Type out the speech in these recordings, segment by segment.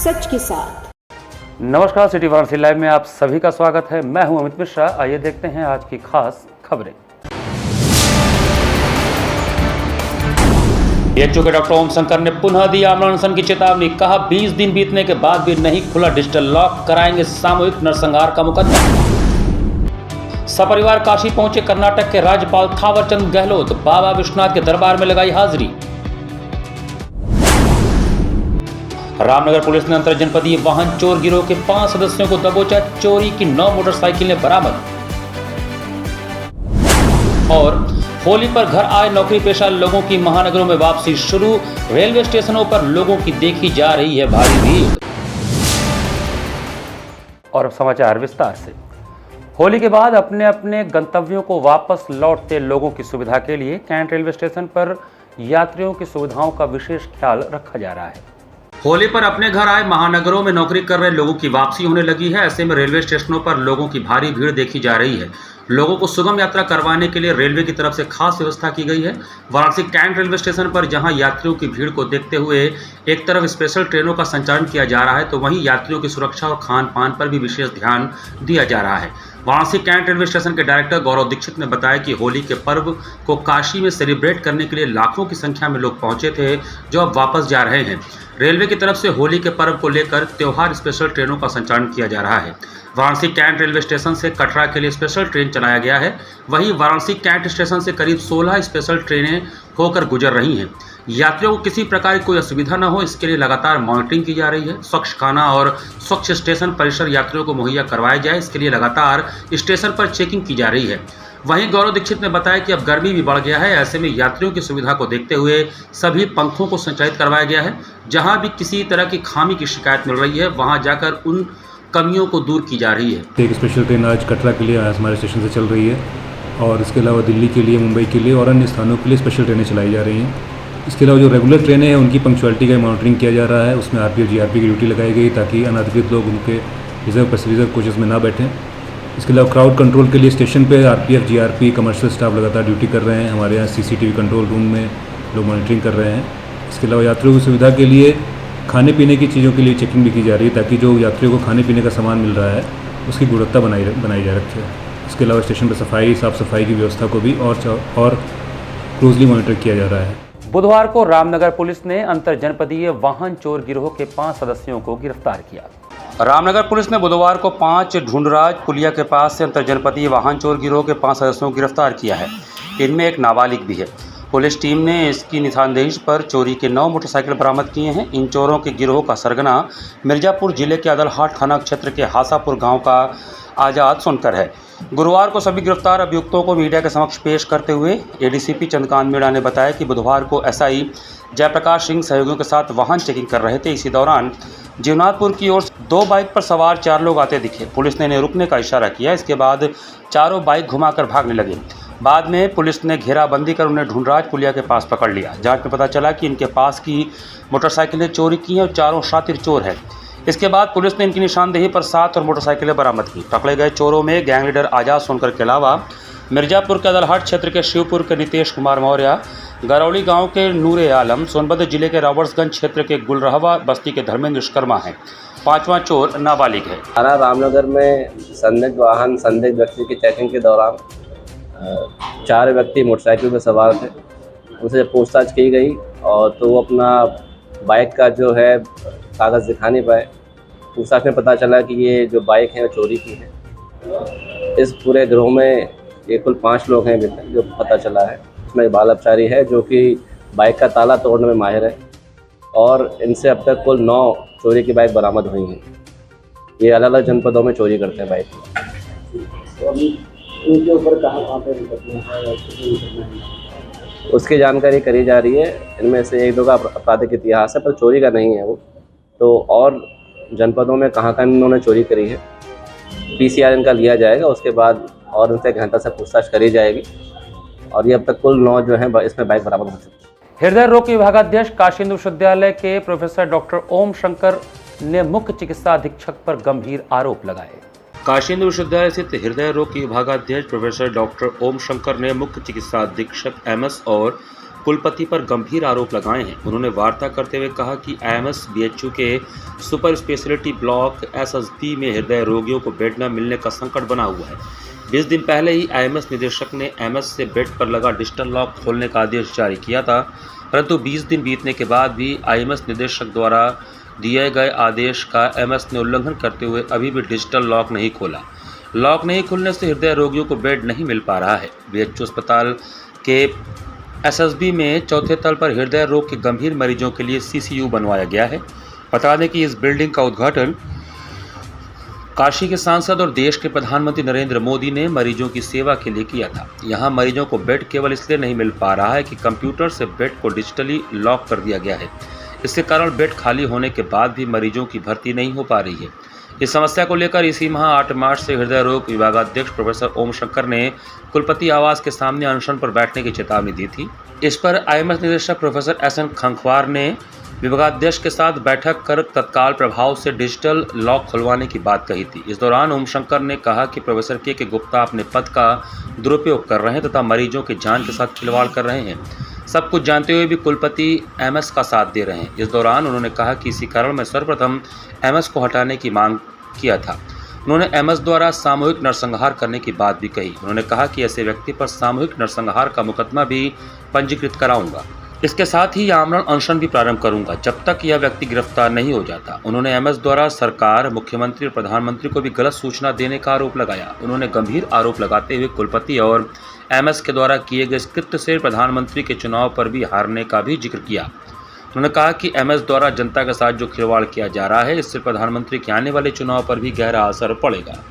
सच के साथ। नमस्कार, सिटी वाराणसी लाइव में आप सभी का स्वागत है। मैं हूं अमित मिश्रा। आइए देखते हैं आज की खास खबरें। बीएचयू के डॉक्टर ओम शंकर ने पुनः दी आमरण अनशन की चेतावनी। कहा 20 दिन बीतने के बाद भी नहीं खुला डिजिटल लॉक, कराएंगे सामूहिक नरसंहार का मुकदमा। सपरिवार काशी पहुंचे कर्नाटक के राज्यपाल थावरचंद गहलोत, बाबा विश्वनाथ के दरबार में लगाई हाजिरी। रामनगर पुलिस ने अंतर जनपदीय वाहन चोर गिरोह के 5 सदस्यों को दबोचा, चोरी की 9 मोटरसाइकिलें बरामद। और होली पर घर आए नौकरी पेशा लोगों की महानगरों में वापसी शुरू, रेलवे स्टेशनों पर लोगों की देखी जा रही है भारी भीड़। और अब समाचार विस्तार से। होली के बाद अपने अपने गंतव्यों को वापस लौटते लोगों की सुविधा के लिए कैंट रेलवे स्टेशन पर यात्रियों की सुविधाओं का विशेष ख्याल रखा जा रहा है। होली पर अपने घर आए महानगरों में नौकरी कर रहे लोगों की वापसी होने लगी है। ऐसे में रेलवे स्टेशनों पर लोगों की भारी भीड़ देखी जा रही है। लोगों को सुगम यात्रा करवाने के लिए रेलवे की तरफ से खास व्यवस्था की गई है। वाराणसी कैंट रेलवे स्टेशन पर जहां यात्रियों की भीड़ को देखते हुए एक तरफ स्पेशल ट्रेनों का संचालन किया जा रहा है, तो वहीं यात्रियों की सुरक्षा और खान पान पर भी विशेष ध्यान दिया जा रहा है। वाराणसी कैंट रेलवे स्टेशन के डायरेक्टर गौरव दीक्षित ने बताया कि होली के पर्व को काशी में सेलिब्रेट करने के लिए लाखों की संख्या में लोग पहुंचे थे, जो अब वापस जा रहे हैं। रेलवे की तरफ से होली के पर्व को लेकर त्योहार स्पेशल ट्रेनों का संचालन किया जा रहा है। वाराणसी कैंट रेलवे स्टेशन से कटरा के लिए स्पेशल ट्रेन चलाया गया है। वहीं वाराणसी कैंट स्टेशन से करीब 16 स्पेशल ट्रेनें होकर गुजर रही हैं। यात्रियों को किसी प्रकार की कोई असुविधा न हो, इसके लिए लगातार मॉनिटरिंग की जा रही है। स्वच्छ खाना और स्वच्छ स्टेशन परिसर यात्रियों को मुहैया करवाया जाए, इसके लिए लगातार स्टेशन पर चेकिंग की जा रही है। वहीं गौरव दीक्षित ने बताया कि अब गर्मी भी बढ़ गया है। ऐसे में यात्रियों की सुविधा को देखते हुए सभी पंखों को संचालित करवाया गया है। जहां भी किसी तरह की खामी की शिकायत मिल रही है, वहां जाकर उन कमियों को दूर की जा रही है। एक स्पेशल ट्रेन आज कटरा के लिए हमारे स्टेशन से चल रही है और इसके अलावा दिल्ली के लिए, मुंबई के लिए और अन्य स्थानों के लिए स्पेशल ट्रेनें चलाई जा रही हैं। इसके अलावा जो रेगुलर ट्रेनें हैं उनकी पंक्चुअलिटी का मॉनिटरिंग किया जा रहा है। उसमें आरपीएफ जीआरपी की ड्यूटी लगाई गई ताकि अनाधिकृत लोग उनके रिजर्व कोचेस में ना बैठें। इसके अलावा क्राउड कंट्रोल के लिए स्टेशन पे आरपीएफ जीआरपी कमर्शियल स्टाफ लगातार ड्यूटी कर रहे हैं। हमारे यहाँ सीसीटीवी कंट्रोल रूम में लोग मॉनिटरिंग कर रहे हैं। इसके अलावा यात्रियों की सुविधा के लिए खाने पीने की चीज़ों के लिए चेकिंग भी की जा रही है ताकि जो यात्रियों को खाने पीने का सामान मिल रहा है उसकी गुणवत्ता बनाई जा रखी है। इसके अलावा स्टेशन पर साफ़ सफाई की व्यवस्था को भी और क्लोजली मॉनिटर किया जा रहा है। बुधवार को रामनगर पुलिस ने अंतर जनपदीय वाहन चोर गिरोह के 5 सदस्यों को गिरफ्तार किया। रामनगर पुलिस ने बुधवार को 5 ढूंढराज पुलिया के पास से अंतर जनपदीय वाहन चोर गिरोह के 5 सदस्यों को गिरफ्तार किया है। इनमें एक नाबालिग भी है। पुलिस टीम ने इसकी निशानदेही पर चोरी के 9 मोटरसाइकिल बरामद किए हैं। इन चोरों के गिरोह का सरगना मिर्जापुर जिले के अदलहाट थाना क्षेत्र के हासापुर गांव का आजाद सुनकर है। गुरुवार को सभी गिरफ्तार अभियुक्तों को मीडिया के समक्ष पेश करते हुए एडीसीपी चंद्रकांत मीणा ने बताया कि बुधवार को एसआई जयप्रकाश सिंह सहयोगियों के साथ वाहन चेकिंग कर रहे थे। इसी दौरान जीवनाथपुर की ओर 2 बाइक पर सवार 4 लोग आते दिखे। पुलिस ने इन्हें रुकने का इशारा किया। इसके बाद चारों बाइक घुमाकर भागने लगे। बाद में पुलिस ने घेराबंदी कर उन्हें ढूंढराज पुलिया के पास पकड़ लिया। जांच में पता चला कि इनके पास की मोटरसाइकिलें चोरी की हैं और चारों शातिर चोर हैं। इसके बाद पुलिस ने इनकी निशानदेही पर 7 और मोटरसाइकिलें बरामद की। पकड़े गए चोरों में गैंग लीडर आजाद सोनकर के अलावा मिर्जापुर के अदलहाट क्षेत्र के शिवपुर के नितेश कुमार मौर्य, गरौली गांव के नूरे आलम, सोनभद्र जिले के रॉबर्ट्सगंज क्षेत्र के गुलरहवा बस्ती के धर्मेंद्र विश्वकर्मा हैं। 5वां चोर नाबालिग है। थाना रामनगर में संदिग्ध व्यक्ति की चेकिंग के दौरान 4 व्यक्ति मोटरसाइकिल पर सवार थे। उनसे पूछताछ की गई और तो वो अपना बाइक का जो है कागज़ दिखा नहीं पाए। पूछताछ में पता चला कि ये जो बाइक है वो चोरी की है। इस पूरे गिरोह में ये कुल 5 लोग हैं जो पता चला है। इसमें एक बाल अपचारी है जो कि बाइक का ताला तोड़ने में माहिर है और इनसे अब तक कुल 9 चोरी की बाइक बरामद हुई हैं। ये अलग अलग जनपदों में चोरी करते हैं बाइक। उनके ऊपर कहाँ पे उसकी जानकारी करी जा रही है। इनमें से 1-2 का आपराधिक इतिहास है पर चोरी का नहीं है वो। तो और जनपदों में कहाँ इन्होंने चोरी करी है पीसीआर इनका लिया जाएगा। उसके बाद और उनसे घंटा से पूछताछ करी जाएगी और ये अब तक कुल 9 जो है इसमें बाइक बरामद हो चुकी है। हृदय रोग विभागाध्यक्ष काशी हिंदू विश्वविद्यालय के प्रोफेसर डॉक्टर ओम शंकर ने मुख्य चिकित्सा अधीक्षक पर गंभीर आरोप लगाए। काशी हिंदू विश्वविद्यालय स्थित हृदय रोग विभागाध्यक्ष प्रोफेसर डॉक्टर ओम शंकर ने मुख्य चिकित्सा अधीक्षक एमएस और कुलपति पर गंभीर आरोप लगाए हैं। उन्होंने वार्ता करते हुए कहा कि आईएमएस बीएचयू के सुपर स्पेशलिटी ब्लॉक एसएसबी में हृदय रोगियों को बेड न मिलने का संकट बना हुआ है। 20 दिन पहले ही आईएमएस निदेशक ने एमएस से बेड पर लगा डिजिटल लॉक खोलने का आदेश जारी किया था, परंतु 20 दिन बीतने के बाद भी आईएमएस निदेशक द्वारा दिए गए आदेश का एमएस ने उल्लंघन करते हुए अभी भी डिजिटल लॉक नहीं खोला। लॉक नहीं खुलने से हृदय रोगियों को बेड नहीं मिल पा रहा है। बीएचयू अस्पताल के एसएसबी में चौथे तल पर हृदय रोग के गंभीर मरीजों के लिए सीसीयू बनवाया गया है। बता दें कि इस बिल्डिंग का उद्घाटन काशी के सांसद और देश के प्रधानमंत्री नरेंद्र मोदी ने मरीजों की सेवा के लिए किया था। यहाँ मरीजों को बेड केवल इसलिए नहीं मिल पा रहा है कि कंप्यूटर से बेड को डिजिटली लॉक कर दिया गया है। इसके कारण बेड खाली होने के बाद भी मरीजों की भर्ती नहीं हो पा रही है। इस समस्या को लेकर इसी माह 8 मार्च से हृदय रोग विभागाध्यक्ष प्रोफेसर ओम शंकर ने कुलपति आवास के सामने अनशन पर बैठने की चेतावनी दी थी। इस पर आईएमएस निदेशक प्रोफेसर एसएन खंखवार ने विभागाध्यक्ष के साथ बैठक कर तत्काल प्रभाव से डिजिटल लॉक खुलवाने की बात कही थी। इस दौरान ओम शंकर ने कहा कि प्रोफेसर के गुप्ता अपने पद का दुरुपयोग कर रहे हैं तथा मरीजों की जान के साथ खिलवाड़ कर रहे हैं। सब कुछ जानते हुए भी कुलपति एमएस का साथ दे रहे हैं। इस दौरान उन्होंने कहा कि इसी कारण मैं सर्वप्रथम एमएस को हटाने की मांग किया था। उन्होंने एमएस द्वारा सामूहिक नरसंहार करने की बात भी कही। उन्होंने कहा कि ऐसे व्यक्ति पर सामूहिक नरसंहार का मुकदमा भी पंजीकृत कराऊंगा। इसके साथ ही आमरण अनशन भी प्रारंभ करूंगा जब तक यह व्यक्ति गिरफ्तार नहीं हो जाता। उन्होंने एमएस द्वारा सरकार, मुख्यमंत्री और प्रधानमंत्री को भी गलत सूचना देने का आरोप लगाया। उन्होंने गंभीर आरोप लगाते हुए कुलपति और एमएस के द्वारा किए गए स्क्रिप्ट से प्रधानमंत्री के चुनाव पर भी हारने का भी जिक्र किया। उन्होंने कहा कि एमएस द्वारा जनता के साथ जो खिलवाड़ किया जा रहा है, इससे प्रधानमंत्री के आने वाले चुनाव पर भी गहरा असर पड़ेगा।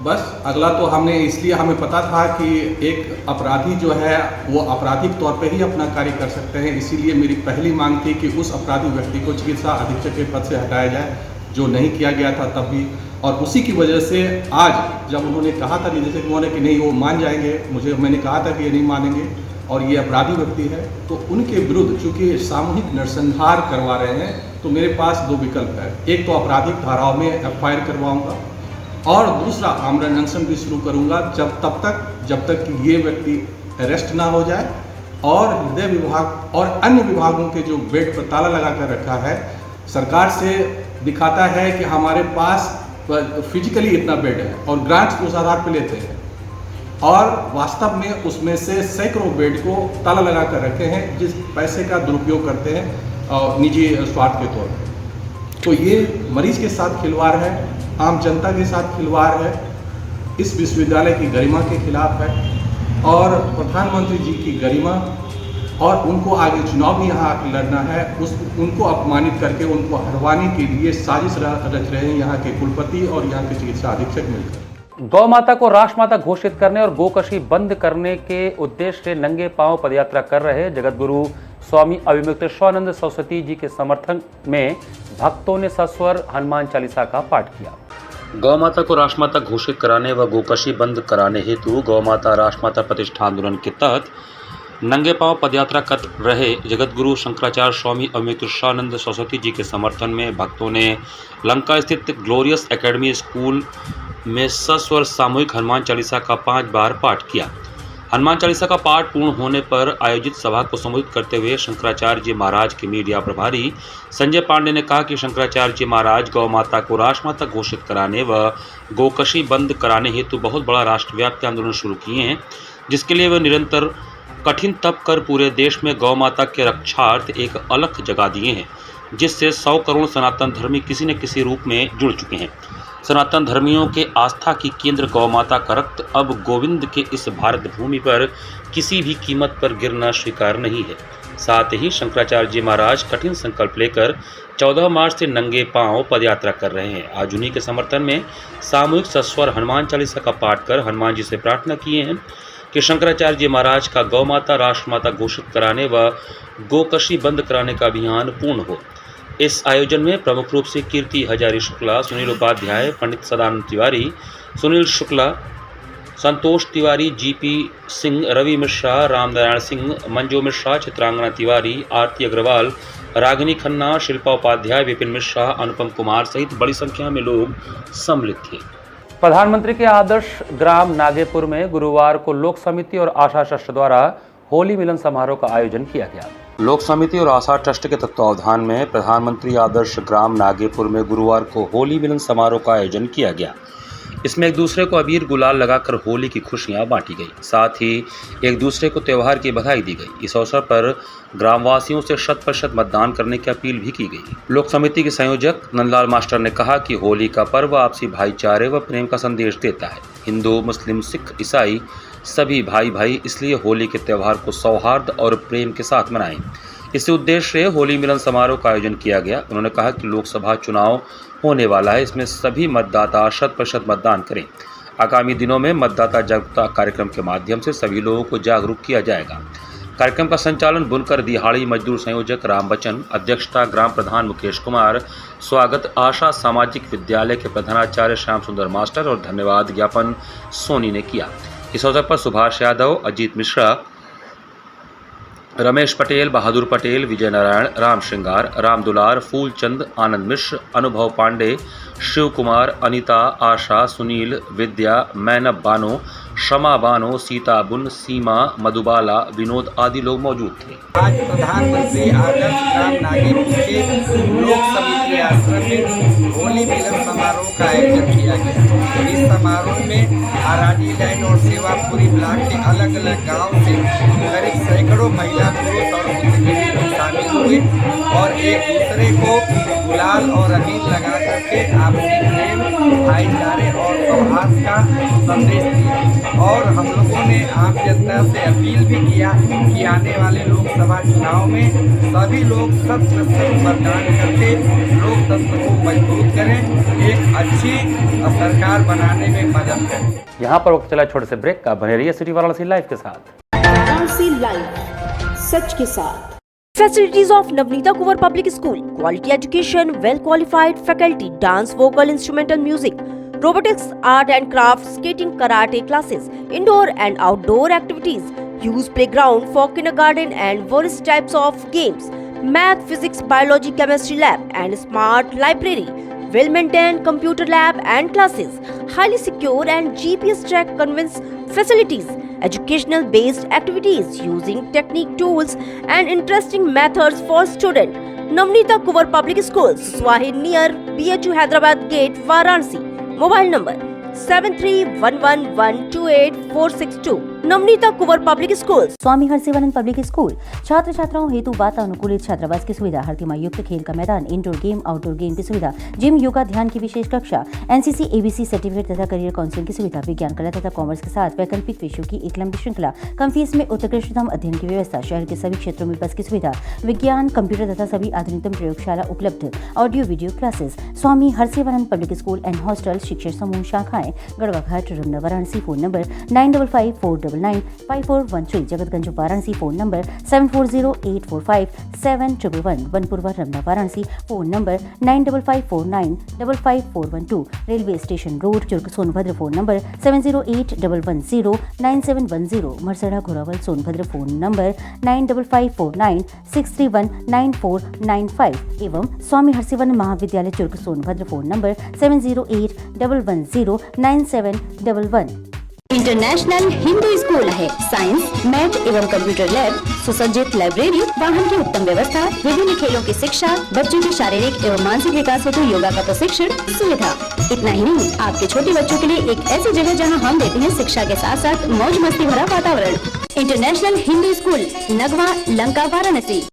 बस अगला तो हमने इसलिए हमें पता था कि एक अपराधी जो है वो आपराधिक तौर पे ही अपना कार्य कर सकते हैं, इसीलिए मेरी पहली मांग थी कि उस अपराधी व्यक्ति को चिकित्सा अधीक्षक के पद से हटाया जाए, जो नहीं किया गया था तब भी। और उसी की वजह से आज जब उन्होंने कहा था निदेशक महोदय कि नहीं वो मान जाएंगे, मैंने कहा था कि ये नहीं मानेंगे और ये अपराधी व्यक्ति है, तो उनके विरुद्ध चूंकि सामूहिक नरसंहार करवा रहे हैं तो मेरे पास दो विकल्प है। एक तो आपराधिक धाराओं में एफआईआर करवाऊंगा और दूसरा आमरण अनशन भी शुरू करूंगा जब तक कि ये व्यक्ति अरेस्ट ना हो जाए और हृदय विभाग और अन्य विभागों के जो बेड पर ताला लगा कर रखा है, सरकार से दिखाता है कि हमारे पास फिजिकली इतना बेड है और ग्रांट्स उस आधार पर लेते हैं और वास्तव में उसमें से सैकड़ों बेड को ताला लगा कर रखे हैं, जिस पैसे का दुरुपयोग करते हैं निजी स्वार्थ के तौर पर। तो ये मरीज के साथ खिलवाड़ है, आम जनता के साथ खिलवाड़ है, इस विश्वविद्यालय की गरिमा के खिलाफ है और प्रधानमंत्री जी की गरिमा और उनको आगे चुनाव भी यहाँ आकर लड़ना है, उनको अपमानित करके उनको हरवाने के लिए साजिश रच रहे हैं यहाँ के कुलपति और यहाँ के चिकित्सा अधीक्षक मिलकर। गौ माता को राष्ट्रमाता घोषित करने और गोकशी बंद करने के उद्देश्य से नंगे पांव पदयात्रा कर रहे जगतगुरु स्वामी अविमुक्तेश्वरानंद सरस्वती जी के समर्थन में भक्तों ने सस्वर हनुमान चालीसा का पाठ किया। गौ माता को राष्ट्रमाता घोषित कराने व गोकशी बंद कराने हेतु गौ माता राष्ट्रमाता प्रतिष्ठा आंदोलन के तहत नंगे पांव पदयात्रा कर रहे जगतगुरु शंकराचार्य स्वामी अविमुक्तेश्वरानंद सरस्वती जी के समर्थन में भक्तों ने लंका स्थित ग्लोरियस एकेडमी स्कूल में सस्वर सामूहिक हनुमान चालीसा का 5 बार पाठ किया। हनुमान चालीसा का पाठ पूर्ण होने पर आयोजित सभा को संबोधित करते हुए शंकराचार्य जी महाराज के मीडिया प्रभारी संजय पांडे ने कहा कि शंकराचार्य जी महाराज गौ माता को राष्ट्रमाता घोषित कराने व गोकशी बंद कराने हेतु बहुत बड़ा राष्ट्रव्यापी आंदोलन शुरू किए हैं, जिसके लिए वे निरंतर कठिन तप कर पूरे देश में गौ माता के रक्षार्थ एक अलख जगा दिए हैं, जिससे 100 करोड़ सनातन धर्मी किसी न किसी रूप में जुड़ चुके हैं। सनातन धर्मियों के आस्था की केंद्र गौ माता का रक्त अब गोविंद के इस भारत भूमि पर किसी भी कीमत पर गिरना स्वीकार नहीं है। साथ ही शंकराचार्य जी महाराज कठिन संकल्प लेकर 14 मार्च से नंगे पांव पदयात्रा कर रहे हैं। आज उन्हीं के समर्थन में सामूहिक सस्वर हनुमान चालीसा का पाठ कर हनुमान जी से प्रार्थना किए हैं कि शंकराचार्य जी महाराज का गौ माता राष्ट्रमाता घोषित कराने व गोकशी बंद कराने का अभियान पूर्ण हो। इस आयोजन में प्रमुख रूप से कीर्ति हजारी शुक्ला, सुनील उपाध्याय, पंडित सदानंद तिवारी, सुनील शुक्ला, संतोष तिवारी, जीपी सिंह, रवि मिश्रा, रामनारायण सिंह, मंजू मिश्रा, चित्रांगना तिवारी, आरती अग्रवाल, रागिनी खन्ना, शिल्पा उपाध्याय, विपिन मिश्रा, अनुपम कुमार सहित बड़ी संख्या में लोग सम्मिलित थे। प्रधानमंत्री के आदर्श ग्राम नागेपुर में गुरुवार को लोक समिति और आशा ट्रस्ट द्वारा होली मिलन समारोह का आयोजन किया गया। लोक समिति और आशा ट्रस्ट के तत्वावधान में प्रधानमंत्री आदर्श ग्राम नागेपुर में गुरुवार को होली मिलन समारोह का आयोजन किया गया। इसमें एक दूसरे को अबीर गुलाल लगाकर होली की खुशियां बांटी गई, साथ ही एक दूसरे को त्यौहार की बधाई दी गई। इस अवसर पर ग्रामवासियों से 100% मतदान करने की अपील भी की गई। लोक समिति के संयोजक नंदलाल मास्टर ने कहा कि होली का पर्व आपसी भाईचारे व प्रेम का संदेश देता है। हिंदू, मुस्लिम, सिख, ईसाई सभी भाई भाई, इसलिए होली के त्यौहार को सौहार्द और प्रेम के साथ मनाएं। इसी उद्देश्य से होली मिलन समारोह का आयोजन किया गया। उन्होंने कहा कि लोकसभा चुनाव होने वाला है, इसमें सभी मतदाता 100% मतदान करें। आगामी दिनों में मतदाता जागरूकता कार्यक्रम के माध्यम से सभी लोगों को जागरूक किया जाएगा। कार्यक्रम का संचालन बुनकर दिहाड़ी मजदूर संयोजक राम बच्चन, अध्यक्षता ग्राम प्रधान मुकेश कुमार, स्वागत आशा सामाजिक विद्यालय के प्रधानाचार्य श्याम सुंदर मास्टर और धन्यवाद ज्ञापन सोनी ने किया। इस अवसर पर सुभाष यादव, अजीत मिश्रा, रमेश पटेल, बहादुर पटेल, विजय नारायण, राम श्रृंगार, राम दुलार, फूलचंद, आनंद मिश्र, अनुभव पांडे, शिव कुमार, अनीता, आशा, सुनील, विद्या, मैनब बानो, शमा बानो, सीता बुन, सीमा, मधुबाला, विनोद आदि लोग मौजूद थे। आज प्रधानमंत्री आदर्श ग्राम नागेपुर के लोक समिति आश्रम में होली मिलन समारोह का आयोजन किया गया। इस समारोह में आराजी लाइन और सेवापुरी ब्लॉक के अलग अलग गांव से करीब सैकड़ों महिला, पुरुष और बुद्धिजीवी लोग शामिल हुए और एक दूसरे को गुलाल और अबीर लगा करके आपसी प्रेम, भाईचारे और सौहार्द का संदेश दिया। और हम लोगों ने आम जनता से अपील भी किया कि आने वाले लोकसभा चुनाव में सभी लोग 100% मतदान करके लोकतंत्र को मजबूत करें, एक अच्छी सरकार बनाने में मदद करें। यहाँ पर वक्त चला छोटे से ब्रेक का। बने रहिए सिटी वाराणसी लाइव के साथ। वाराणसी लाइव, सच के साथ। Facilities of Navneeta Kuvar Public School, quality education, well qualified faculty, dance, vocal, instrumental music, robotics, art and craft, skating, karate classes, indoor and outdoor activities, use playground for kindergarten and various types of games, math, physics, biology, chemistry lab and smart library, well maintained computer lab and classes, highly secure and GPS track convince facilities, educational based activities using technique tools and interesting methods for student. Navneeta Kuvar Public Schools, Swahid near BHU Hyderabad Gate, Varanasi. Mobile number 7311128462. Navneeta Kunwar public school. Swami Harsivanand public school छात्र छात्राओं हेतु वातानुकूलित छात्रावास की सुविधा, हर तिमाही युक्त खेल का मैदान, इंडोर गेम, आउटडोर गेम की सुविधा, जिम, योगा, ध्यान की विशेष कक्षा, एनसीसी, एबीसी सर्टिफिकेट तथा करियर काउंसलिंग की सुविधा, विज्ञान, कला तथा कॉमर्स के साथ वैकल्पिक विषयों की एक लंबी श्रृंखला, कम फीस में उत्कृष्टतम अध्ययन की व्यवस्था, शहर के सभी क्षेत्रों में बस की सुविधा, विज्ञान, कंप्यूटर तथा सभी आधुनिकतम प्रयोगशाला उपलब्ध, audio video classes. Swami Harsivanand public school and hostel, शिक्षण समूह शाखाएं Garhwa Ghat, Ramna, Varanasi. Phone number 9554995413, Jagatganj Varanasi. Phone number 7408457111, Banpurwa, Ramna, Varanasi. Phone number 9554955412, railway station road, Churk, Sonbhadra. Phone number 7081109710, Marsara, Ghorawal, Sonbhadra. Phone number 954963199495 एवं स्वामी हरसिवानंद महाविद्यालय, Churk, Sonbhadra. Phone number 7081109711। International Hindu school है। साइंस, मैथ एवं कंप्यूटर लैब, सुसज्जित लाइब्रेरी, वाहन की उत्तम व्यवस्था, विभिन्न खेलों की शिक्षा, बच्चों के शारीरिक एवं मानसिक विकास हेतु योगा का प्रशिक्षण सुविधा। इतना ही नहीं, आपके छोटे बच्चों के लिए एक ऐसी जगह जहां हम देते हैं शिक्षा के साथ साथ मौज मस्ती भरा वातावरण। International Hindu school, Nagwa, Lanka, Varanasi.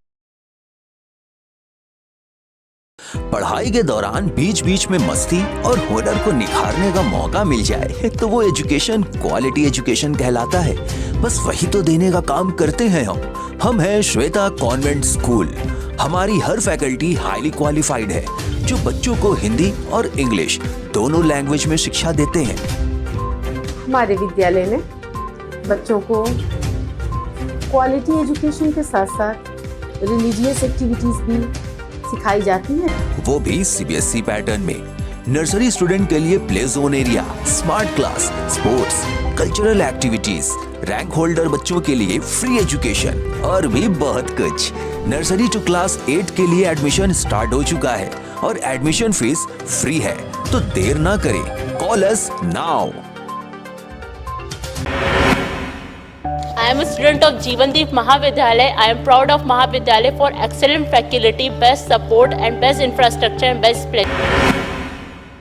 पढ़ाई के दौरान बीच बीच में मस्ती और हुनर को निखारने का मौका मिल जाए तो वो एजुकेशन क्वालिटी एजुकेशन कहलाता है। बस वही तो देने का काम करते हैं हम हैं श्वेता कॉन्वेंट स्कूल। हमारी हर फैकल्टी हाईली क्वालिफाइड है जो बच्चों को हिंदी और इंग्लिश दोनों लैंग्वेज में शिक्षा देते हैं। हमारे विद्यालय में बच्चों को क्वालिटी एजुकेशन के साथ साथ रिलीजियस एक्टिविटीज भी सिखाई जाती है, वो भी सीबीएसई पैटर्न में। नर्सरी स्टूडेंट के लिए play zone area, smart class, sports, cultural activities, rank holder बच्चों के लिए फ्री एजुकेशन और भी बहुत कुछ। नर्सरी टू क्लास 8 के लिए एडमिशन स्टार्ट हो चुका है और एडमिशन फीस फ्री है, तो देर ना करें, call us now. I am a student of Jeevandeep Mahavidyalaya. I am proud of Mahavidyalaya for excellent faculty, best support and best infrastructure and best place.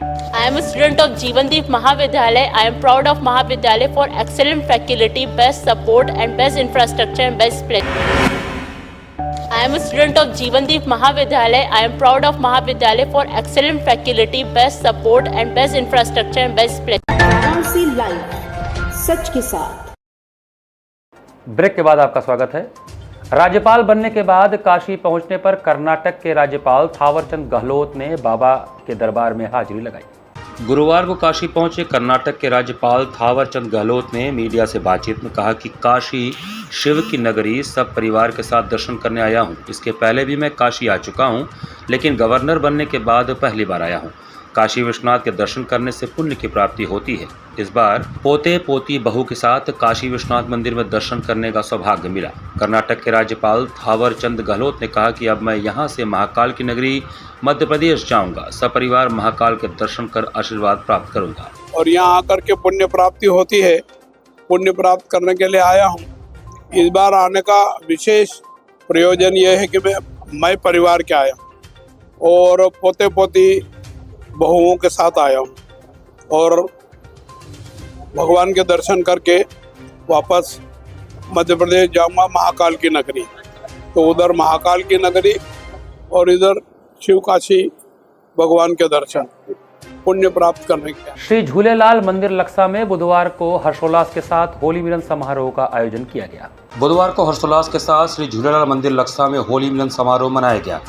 I am a student of Jeevandeep Mahavidyalaya. I am proud of Mahavidyalaya for excellent faculty, best support and best infrastructure and best place. I am a student of Jeevandeep Mahavidyalaya. I am proud of Mahavidyalaya for excellent faculty, best support and best infrastructure and best place. Varanasi live, सच के साथ। Break के बाद आपका स्वागत है। राज्यपाल बनने के बाद काशी पहुंचने पर कर्नाटक के राज्यपाल थावरचंद गहलोत ने बाबा के दरबार में हाजिरी लगाई। गुरुवार को काशी पहुंचे कर्नाटक के राज्यपाल थावरचंद गहलोत ने मीडिया से बातचीत में कहा कि काशी शिव की नगरी, सब परिवार के साथ दर्शन करने आया हूं। इसके पहले भी मैं काशी आ चुका हूं, लेकिन गवर्नर बनने के बाद पहली बार आया हूं। काशी विश्वनाथ के दर्शन करने से पुण्य की प्राप्ति होती है। इस बार पोते पोती बहू के साथ काशी विश्वनाथ मंदिर में दर्शन करने का सौभाग्य मिला। कर्नाटक के राज्यपाल थावरचंद गहलोत ने कहा कि अब मैं यहां से महाकाल की नगरी मध्य प्रदेश जाऊंगा। सपरिवार महाकाल के दर्शन कर आशीर्वाद प्राप्त करूंगा और यहाँ आकर के पुण्य प्राप्ति होती है। पुण्य प्राप्त करने के लिए आया हूँ। इस बार आने का विशेष प्रयोजन यह है कि मैं परिवार के आया हूँ और पोते पोती बहुओं के साथ आया हूँ और भगवान के दर्शन करके वापस मध्य प्रदेश जाऊँगा महाकाल की नगरी। तो उधर महाकाल की नगरी और इधर शिव काशी भगवान के दर्शन पुण्य प्राप्त करने के। श्री झूलेलाल मंदिर लक्सा में बुधवार को हर्षोल्लास के साथ होली मिलन समारोह का आयोजन किया गया। बुधवार को हर्षोल्लास के साथ श्री झूलेलाल मंदिर लक्सा में होली मिलन समारोह मनाया गया।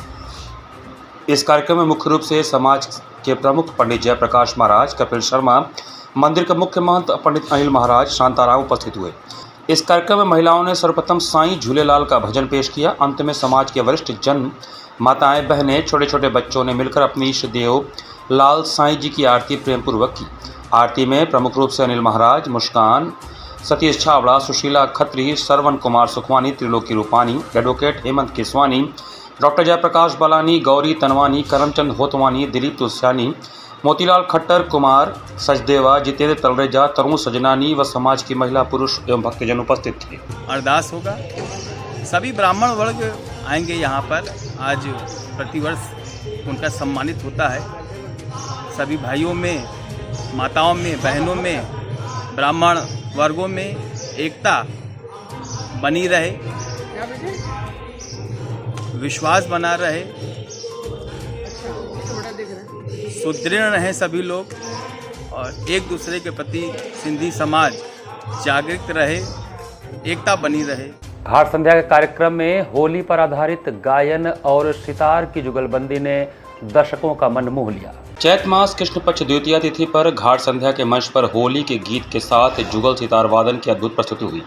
इस कार्यक्रम में मुख्य रूप से समाज के प्रमुख पंडित जयप्रकाश महाराज, कपिल शर्मा, मंदिर के मुख्य महंत पंडित अनिल महाराज, शांताराम उपस्थित हुए। इस कार्यक्रम में महिलाओं ने सर्वप्रथम साईं झूलेलाल का भजन पेश किया। अंत में समाज के वरिष्ठ जन, माताएं, बहनें, छोटे छोटे बच्चों ने मिलकर अपनी इष्ट देव लाल साईं जी की आरती प्रेम पूर्वक की। आरती में प्रमुख रूप से अनिल महाराज, मुस्कान, सतीश छावड़ा, सुशीला खत्री, श्रवण कुमार सुखवानी, त्रिलोकी रूपानी, एडवोकेट हेमंत केसवानी, डॉक्टर जयप्रकाश बालानी, गौरी तनवानी, करमचंद होतवानी, दिलीप तुलसियानी, मोतीलाल खट्टर, कुमार सचदेवा, जितेंद्र तलरेजा, तरुण सजनानी व समाज की महिला, पुरुष एवं भक्तजन उपस्थित थे। अरदास होगा। सभी ब्राह्मण वर्ग आएंगे यहाँ पर। आज प्रतिवर्ष उनका सम्मानित होता है। सभी भाइयों में, माताओं में, बहनों में, ब्राह्मण वर्गों में एकता बनी रहे, विश्वास बना रहे, सुदृढ़ रहे सभी लोग और एक दूसरे के प्रति सिंधी समाज जागृत रहे, एकता बनी रहे। घाट संध्या के कार्यक्रम में होली पर आधारित गायन और सितार की जुगलबंदी ने दर्शकों का मन मोह लिया। चैत मास कृष्ण पक्ष द्वितीया तिथि पर घाट संध्या के मंच पर होली के गीत के साथ जुगल सितार वादन की अद्भुत प्रस्तुति हुई।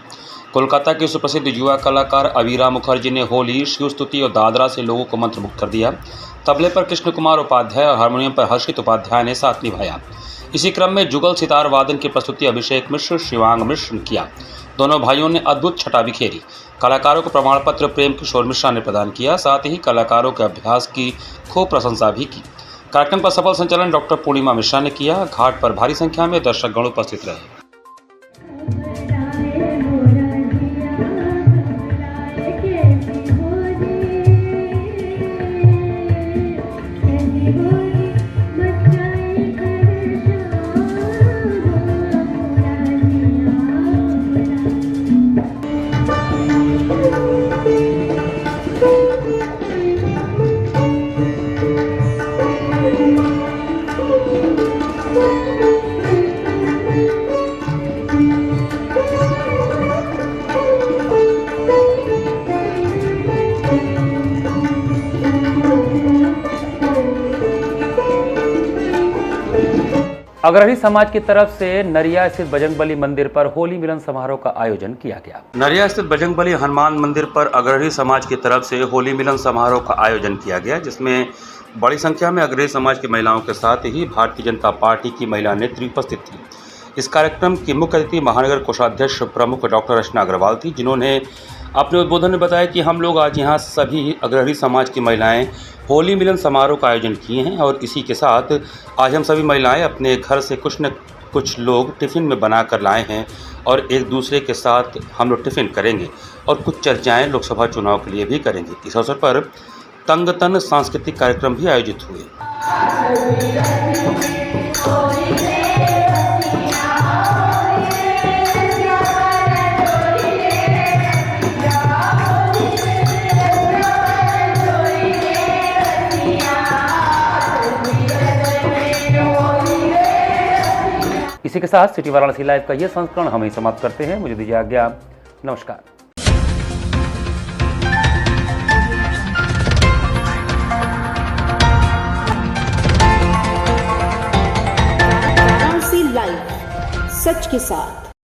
कोलकाता के सुप्रसिद्ध युवा कलाकार अवीरा मुखर्जी ने होली, शिव स्तुति और दादरा से लोगों को मंत्रमुग्ध कर दिया। तबले पर कृष्ण कुमार उपाध्याय और हारमोनियम पर हर्षित उपाध्याय ने साथ निभाया। इसी क्रम में जुगल सितार वादन की प्रस्तुति अभिषेक मिश्र, शिवांग मिश्र ने किया। दोनों भाइयों ने अद्भुत छटा बिखेरी। कलाकारों को प्रमाण पत्र प्रेम किशोर मिश्रा ने प्रदान किया। साथ ही कलाकारों के अभ्यास की खूब प्रशंसा भी की। कार्यक्रम का सफल संचालन डॉक्टर पूर्णिमा मिश्रा ने किया। घाट पर भारी संख्या में दर्शकगण उपस्थित रहे। अग्रणी समाज की तरफ से नरिया स्थित बजरंगबली मंदिर पर होली मिलन समारोह का आयोजन किया गया। नरिया स्थित बजरंगबली हनुमान मंदिर पर अग्रणी समाज की तरफ से होली मिलन समारोह का आयोजन किया गया, जिसमें बड़ी संख्या में अग्रणी समाज की महिलाओं के साथ ही भारतीय जनता पार्टी की महिला नेत्री उपस्थित थी। इस कार्यक्रम की मुख्य अतिथि महानगर कोषाध्यक्ष प्रमुख डॉक्टर रचना अग्रवाल थी, जिन्होंने अपने उद्बोधन में बताया कि हम लोग आज यहाँ सभी अग्रणी समाज की महिलाएं होली मिलन समारोह का आयोजन किए हैं और इसी के साथ आज हम सभी महिलाएं अपने घर से कुछ न कुछ लोग टिफ़िन में बना कर लाए हैं और एक दूसरे के साथ हम लोग टिफ़िन करेंगे और कुछ चर्चाएं लोकसभा चुनाव के लिए भी करेंगे। इस अवसर पर तंगतन सांस्कृतिक कार्यक्रम भी आयोजित हुए। इसी के साथ सिटी वाराणसी लाइव का यह संस्करण हम ही समाप्त करते हैं। मुझे दीजिए आज्ञा। नमस्कार। वाराणसी लाइव, सच के साथ।